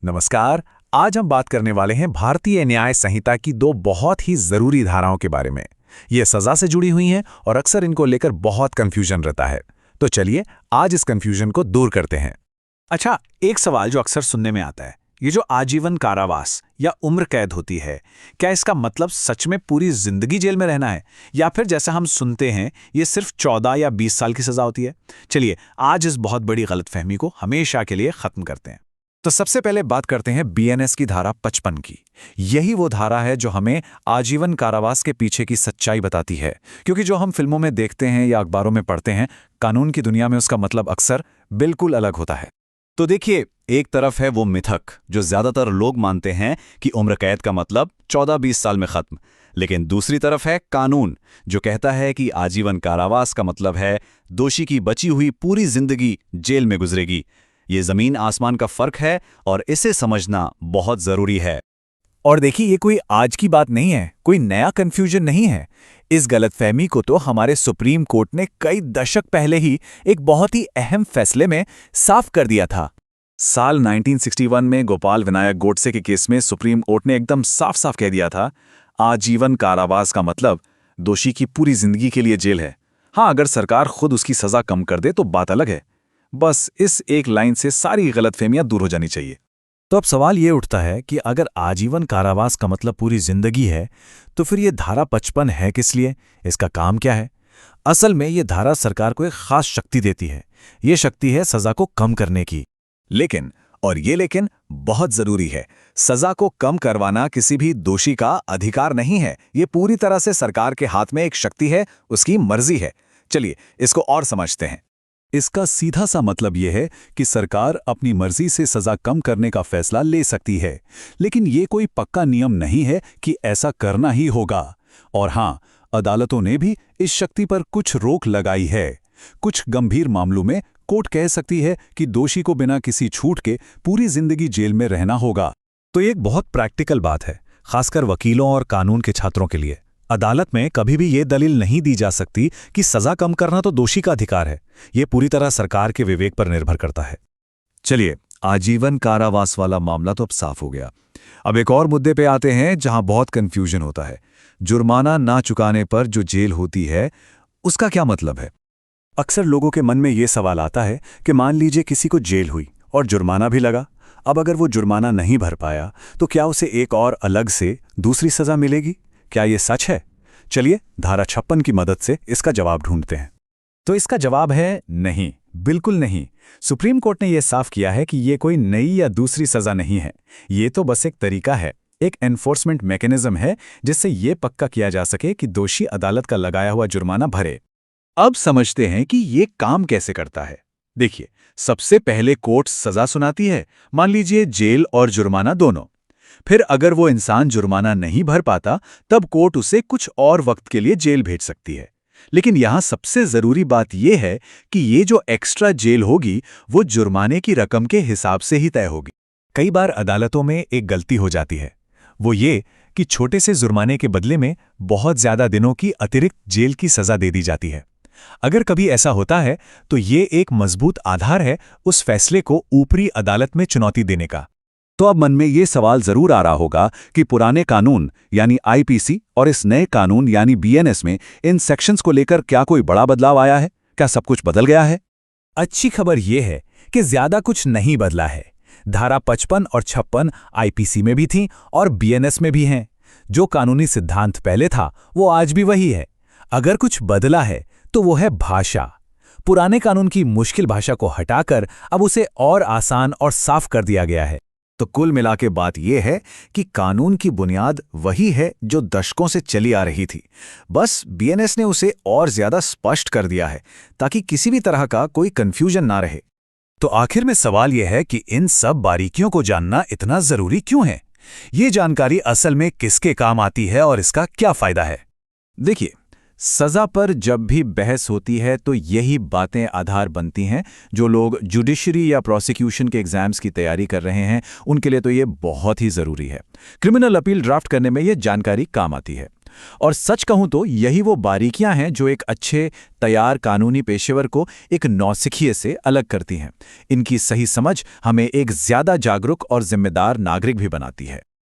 नमस्कार। आज हम बात करने वाले हैं भारतीय न्याय संहिता की दो बहुत ही जरूरी धाराओं के बारे में। ये सजा से जुड़ी हुई हैं और अक्सर इनको लेकर बहुत कंफ्यूजन रहता है। तो चलिए आज इस कंफ्यूजन को दूर करते हैं। अच्छा, एक सवाल जो अक्सर सुनने में आता है, ये जो आजीवन कारावास या उम्र कैद होती है, क्या इसका मतलब सच में पूरी जिंदगी जेल में रहना है, या फिर जैसा हम सुनते हैं ये सिर्फ 14 या 20 साल की सजा होती है? चलिए आज इस बहुत बड़ी गलतफहमी को हमेशा के लिए खत्म करते हैं। तो सबसे पहले बात करते हैं बीएनएस की धारा 55 की। यही वो धारा है जो हमें आजीवन कारावास के पीछे की सच्चाई बताती है, क्योंकि जो हम फिल्मों में देखते हैं या अखबारों में पढ़ते हैं, कानून की दुनिया में उसका मतलब अक्सर बिल्कुल अलग होता है। तो देखिए, एक तरफ है वो मिथक जो ज्यादातर लोग मानते हैं कि उम्र कैद का मतलब 14-20 साल में खत्म, लेकिन दूसरी तरफ है कानून जो कहता है कि आजीवन कारावास का मतलब है दोषी की बची हुई पूरी जिंदगी जेल में गुजरेगी। ये जमीन आसमान का फर्क है और इसे समझना बहुत जरूरी है। और देखिए, ये कोई आज की बात नहीं है, कोई नया कंफ्यूजन नहीं है। इस गलतफहमी को तो हमारे सुप्रीम कोर्ट ने कई दशक पहले ही एक बहुत ही अहम फैसले में साफ कर दिया था। साल 1961 में गोपाल विनायक गोडसे के केस में सुप्रीम कोर्ट ने एकदम साफ साफ कह दिया था, आजीवन कारावास का मतलब दोषी की पूरी जिंदगी के लिए जेल है। हाँ, अगर सरकार खुद उसकी सजा कम कर दे तो बात अलग है। बस इस एक लाइन से सारी गलतफहमियां दूर हो जानी चाहिए। तो अब सवाल ये उठता है कि अगर आजीवन कारावास का मतलब पूरी जिंदगी है, तो फिर ये धारा 55 है किस लिए? इसका काम क्या है? असल में ये धारा सरकार को एक खास शक्ति देती है। ये शक्ति है सजा को कम करने की। लेकिन, और ये लेकिन बहुत जरूरी है, सजा को कम करवाना किसी भी दोषी का अधिकार नहीं है। ये पूरी तरह से सरकार के हाथ में एक शक्ति है, उसकी मर्जी है। चलिए इसको और समझते हैं। इसका सीधा सा मतलब यह है कि सरकार अपनी मर्जी से सजा कम करने का फैसला ले सकती है, लेकिन ये कोई पक्का नियम नहीं है कि ऐसा करना ही होगा। और हां, अदालतों ने भी इस शक्ति पर कुछ रोक लगाई है। कुछ गंभीर मामलों में कोर्ट कह सकती है कि दोषी को बिना किसी छूट के पूरी जिंदगी जेल में रहना होगा। तो ये एक बहुत प्रैक्टिकल बात है, खासकर वकीलों और कानून के छात्रों के लिए। अदालत में कभी भी ये दलील नहीं दी जा सकती कि सजा कम करना तो दोषी का अधिकार है। ये पूरी तरह सरकार के विवेक पर निर्भर करता है। चलिए, आजीवन कारावास वाला मामला तो अब साफ हो गया। अब एक और मुद्दे पे आते हैं जहां बहुत कंफ्यूजन होता है। जुर्माना ना चुकाने पर जो जेल होती है, उसका क्या मतलब है? अक्सर लोगों के मन में ये सवाल आता है कि मान लीजिए किसी को जेल हुई और जुर्माना भी लगा। अब अगर वो जुर्माना नहीं भर पाया तो क्या उसे एक और अलग से दूसरी सजा मिलेगी? क्या ये सच है? चलिए धारा 56 की मदद से इसका जवाब ढूंढते हैं। तो इसका जवाब है नहीं, बिल्कुल नहीं। सुप्रीम कोर्ट ने यह साफ किया है कि ये कोई नई या दूसरी सजा नहीं है। ये तो बस एक तरीका है, एक एनफोर्समेंट मैकेनिज्म है जिससे ये पक्का किया जा सके कि दोषी अदालत का लगाया हुआ जुर्माना भरे। अब समझते हैं कि ये काम कैसे करता है। देखिए, सबसे पहले कोर्ट सजा सुनाती है, मान लीजिए जेल और जुर्माना दोनों। फिर अगर वो इंसान जुर्माना नहीं भर पाता, तब कोर्ट उसे कुछ और वक्त के लिए जेल भेज सकती है। लेकिन यहां सबसे जरूरी बात यह है कि ये जो एक्स्ट्रा जेल होगी वो जुर्माने की रकम के हिसाब से ही तय होगी। कई बार अदालतों में एक गलती हो जाती है, वो ये कि छोटे से जुर्माने के बदले में बहुत ज्यादा दिनों की अतिरिक्त जेल की सजा दे दी जाती है। अगर कभी ऐसा होता है तो ये एक मजबूत आधार है उस फैसले को ऊपरी अदालत में चुनौती देने का। तो अब मन में ये सवाल जरूर आ रहा होगा कि पुराने कानून यानी आईपीसी और इस नए कानून यानी बीएनएस में इन सेक्शंस को लेकर क्या कोई बड़ा बदलाव आया है? क्या सब कुछ बदल गया है? अच्छी खबर यह है कि ज्यादा कुछ नहीं बदला है। धारा 55 और 56 आईपीसी में भी थीं और बीएनएस में भी हैं। जो कानूनी सिद्धांत पहले था वो आज भी वही है। अगर कुछ बदला है तो वो है भाषा। पुराने कानून की मुश्किल भाषा को हटाकर अब उसे और आसान और साफ कर दिया गया है। तो कुल मिला के बात यह है कि कानून की बुनियाद वही है जो दशकों से चली आ रही थी। बस बीएनएस ने उसे और ज्यादा स्पष्ट कर दिया है ताकि किसी भी तरह का कोई कंफ्यूजन ना रहे। तो आखिर में सवाल यह है कि इन सब बारीकियों को जानना इतना जरूरी क्यों है? ये जानकारी असल में किसके काम आती है और इसका क्या फायदा है? देखिए, सजा पर जब भी बहस होती है तो यही बातें आधार बनती हैं। जो लोग जुडिशरी या प्रोसिक्यूशन के एग्जाम्स की तैयारी कर रहे हैं, उनके लिए तो ये बहुत ही ज़रूरी है। क्रिमिनल अपील ड्राफ्ट करने में ये जानकारी काम आती है। और सच कहूं तो यही वो बारीकियां हैं जो एक अच्छे तैयार कानूनी पेशेवर को एक नौसिखिए से अलग करती हैं। इनकी सही समझ हमें एक ज्यादा जागरूक और जिम्मेदार नागरिक भी बनाती है।